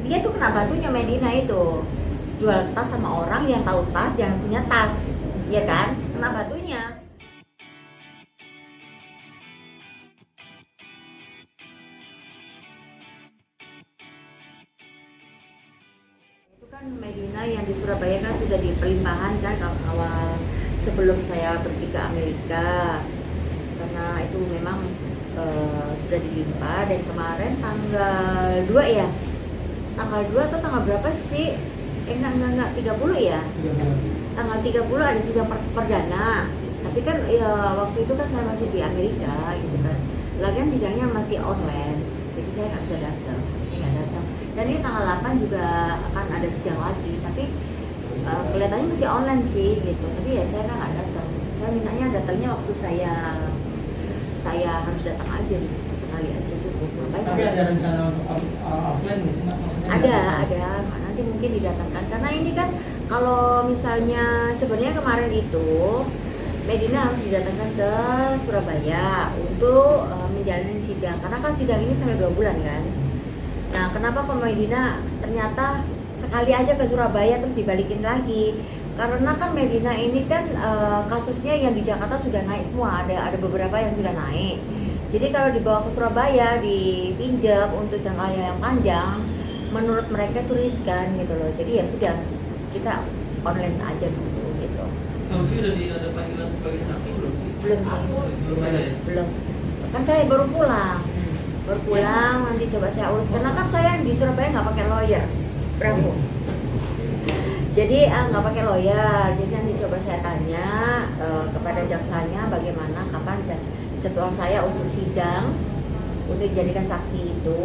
Dia tuh kena batunya Medina itu, jual tas sama orang yang tahu tas jangan punya tas, ya kan, kena batunya. Itu kan Medina yang di Surabaya kan sudah di pelimpahan kan awal sebelum saya pergi ke Amerika, karena itu memang sudah dilimpah. Dan kemarin tanggal 2 ya, tanggal 2 atau tanggal berapa sih? Enggak 30 ya? Tanggal 30 ada sidang perdana. Tapi kan ya, waktu itu kan saya masih di Amerika gitu kan. Lagian sidangnya masih online, jadi saya nggak bisa datang. Dan ini tanggal 8 juga akan ada sidang lagi, tapi kelihatannya masih online sih gitu. Tapi ya saya nggak datang. Saya mintanya datangnya waktu saya harus datang aja sih, sekali aja cukup. Tapi ada rencana untuk offline nggak sih, Mbak? Ada, nanti mungkin didatangkan. Karena ini kan kalau misalnya sebenarnya kemarin itu Medina harus didatangkan ke Surabaya untuk menjalani sidang. Karena kan sidang ini sampai 2 bulan kan. Nah, kenapa kok Medina ternyata sekali aja ke Surabaya terus dibalikin lagi? Karena kan Medina ini kan kasusnya yang di Jakarta sudah naik semua, ada beberapa yang sudah naik. Jadi kalau dibawa ke Surabaya dipinjam untuk jangka yang panjang, menurut mereka itu riskan gitu loh. Jadi ya sudah, kita online aja dulu gitu. Kamu sih udah ada panggilan sebagai saksi belum sih? Belum Ada ya? Belum. Kan saya baru pulang, nanti coba saya urus. Karena kan saya di Surabaya nggak pakai lawyer, Bravo. Jadi nggak pakai lawyer, jadi nanti coba saya tanya kepada jaksanya bagaimana kapan jadwal saya untuk sidang, untuk dijadikan saksi itu,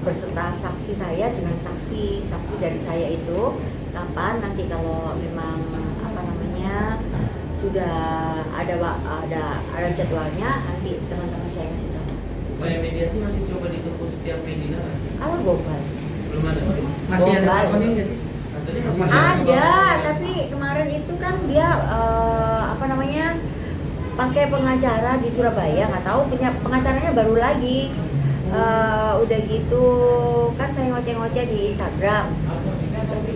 berserta saksi saya dengan saksi dari saya itu kapan nanti. Kalau memang apa namanya sudah ada jadwalnya, nanti teman-teman saya kasih tahu. Upaya mediasi masih coba ditempuh setiap Medina nggak sih? Kalau Gobal Belum ada. Masih ada teleponin nggak sih? ada, tapi kemarin itu kan dia apa namanya pakai pengacara di Surabaya, nggak tahu punya pengacaranya baru lagi. Udah gitu kan saya ngoceh-ngoceh di Instagram,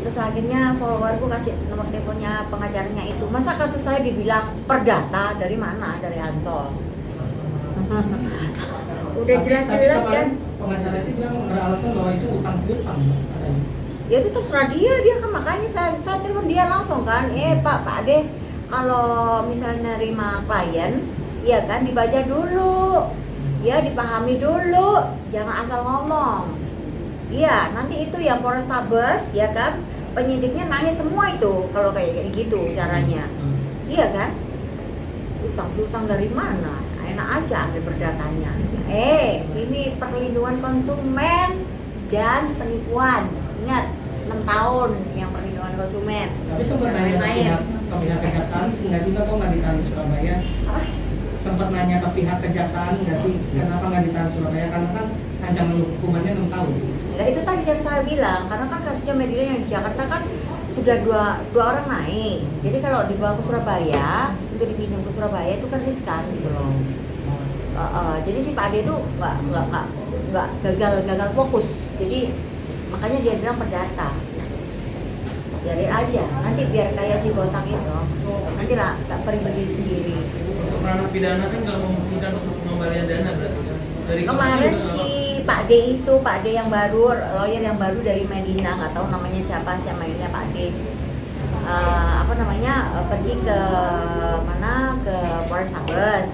terus akhirnya followerku kasih nomor teleponnya pengacaranya itu. Masa kasus saya dibilang perdata, dari mana? Dari Ancol. Udah jelas-jelas kan. Pengacara itu bilang beralasan bahwa itu utang piutang katanya. Ya itu terserah dia kan, makanya saya telepon dia langsung kan. Pak Ade, kalau misalnya nerima klien, ya kan dibaca dulu, ya dipahami dulu, jangan asal ngomong. Iya, nanti itu yang Polrestabes, ya kan, penyidiknya nangis semua itu kalau kayak gitu caranya. Iya kan? Utang dari mana? Enak aja ada perdatanya. Ini perlindungan konsumen dan penipuan. Ingat, 6 tahun yang perlindungan konsumen. Tapi sempat nanya ke pihak kejaksaan sih nggak sih, kok nggak ditahan di Surabaya? Apa? Sempat nanya ke pihak kejaksaan nggak sih, kenapa nggak ditahan di Surabaya? Karena kan ancaman hukumannya 6 tahun. Nah itu tadi yang saya bilang, karena kan kasusnya Medina yang di Jakarta kan sudah dua orang naik. Jadi kalau dibawa ke Surabaya, untuk dipinjam ke Surabaya itu kan riskan gitu loh. Jadi si Pak Ade itu nggak gagal fokus. Jadi makanya dia bilang perdata. Biarin aja, nanti biar kayak si botak itu, nanti lah pergi sendiri. Untuk ranah pidana kan nggak memungkinkan untuk pengembalian dana berarti kan? Dari Kemarin si Pak D itu, Pak D yang baru, lawyer yang baru dari Medina, nggak tahu namanya siapa, mainnya Pak D. Pergi ke mana, ke Polrestabes.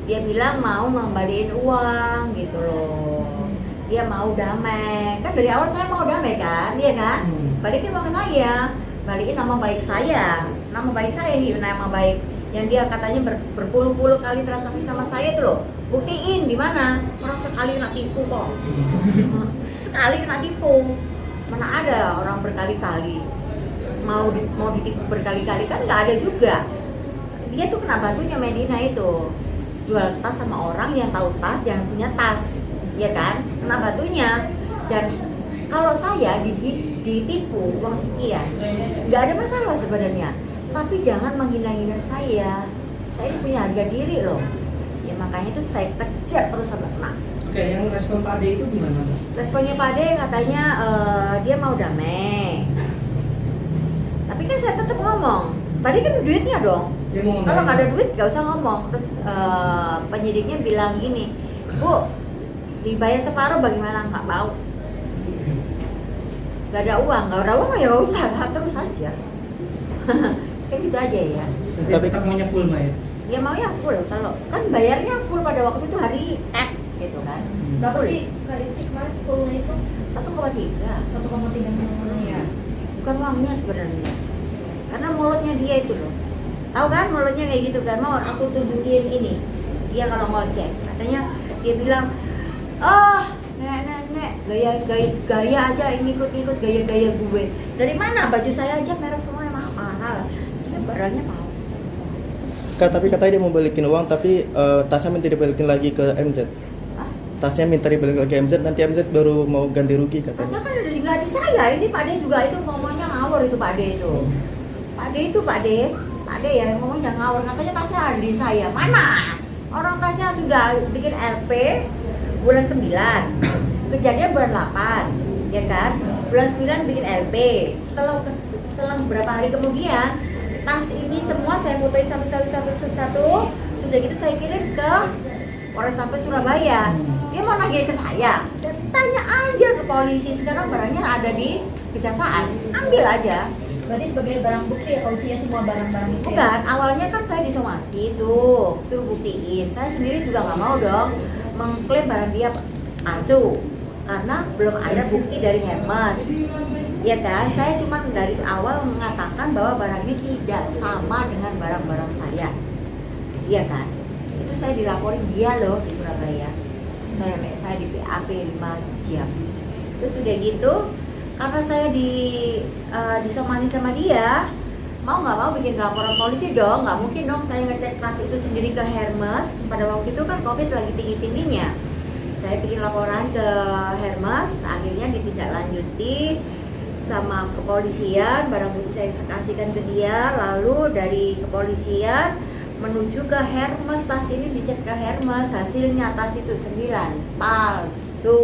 Dia bilang mau mengembaliin uang gitu loh. Dia mau damai. Kan dari awal saya mau damai kan, iya kan? Balikin uang ke saya, balikin nama baik saya. Nama baik saya nih, nama baik yang dia katanya berpuluh-puluh kali transaksi sama saya itu loh. Buktiin di mana? Orang sekali kena tipu kok. Sekali kena tipu. Mana ada orang berkali-kali mau ditipu berkali-kali, kan nggak ada juga. Dia tuh kena batunya Medina itu, jual tas sama orang yang tahu tas jangan punya tas, ya kan? Kena batunya. Dan kalau saya ditipu uang sekian, nggak ada masalah sebenarnya. Tapi jangan menghina-hina saya. Saya punya harga diri loh. Ya makanya itu saya kejar terus sampai kena. Oke, yang respon Pak D itu gimana, Mbak? Responnya Pak D katanya dia mau damai. Tapi kan saya tetap ngomong, Pak D kan duitnya dong. Dia mau Kalau nggak ada ngomongin. duit nggak usah ngomong. Terus penyidiknya bilang gini, Bu, dibayar separuh bagaimana? Nggak mau. Nggak ada uang ya nggak usah, terus aja. Kayak gitu aja ya. Tapi Tapi- tetap maunya full, Mbak ya? Ya maunya full, kalau kan bayarnya full pada waktu itu hari gitu kan. Berapa Full. sih Kak Rinci kemarin fullnya itu? 1,3. 1,3 miliar. Iya. Bukan uangnya sebenarnya. Karena mulutnya dia itu loh. Tahu kan mulutnya kayak gitu kan? Mau aku tunjukin ini. Dia kalau ngoceh, katanya dia bilang, "Oh, nenek, gaya aja ngikut-ngikut gaya-gaya gue. Dari mana? Baju saya aja merek semua yang mahal. Ini barangnya mahal." Kak, tapi katanya dia mau balikin uang, tapi tasnya minta dibalikin lagi ke MZ. Hah? Tasnya minta dibalikin lagi ke MZ, nanti MZ baru mau ganti rugi Masa katanya. kan udah nggak di saya, ini Pak D juga itu ngomongnya ngawur itu Pak D itu. Pak D ya yang ngomongnya ngawur, katanya tasnya ada di saya. Mana? Orang tasnya sudah bikin LP bulan 9, kejadian bulan 8, ya kan? Bulan 9 bikin LP, setelah beberapa hari kemudian tas ini semua saya fotoin satu, sudah gitu saya kirim ke Polrestabes Surabaya. Dia mau nagih ke saya, dan tanya aja ke polisi, sekarang barangnya ada di kejaksaan, ambil aja. Berarti sebagai barang bukti ya kaucinya semua barang-barang itu ya? Bukan, awalnya kan saya disomasi tuh, suruh buktiin. Saya sendiri juga nggak mau dong mengklaim barang dia palsu, karena belum ada bukti dari Hermes. Ya kan, saya cuma dari awal mengatakan bahwa barang ini tidak sama dengan barang-barang saya. Iya kan? Itu saya dilaporin dia loh di Surabaya. Saya di PAP 5 jam. Terus udah gitu, karena saya disomasi sama dia, mau nggak mau bikin laporan polisi dong. Nggak mungkin dong saya ngecek tas itu sendiri ke Hermes. Pada waktu itu kan COVID lagi tinggi-tingginya. Saya bikin laporan ke Hermes, akhirnya ditindaklanjuti sama kepolisian, barang bukti saya kasihkan ke dia, lalu dari kepolisian menuju ke Hermes, tas ini dicek ke Hermes, hasilnya tas itu 9 palsu.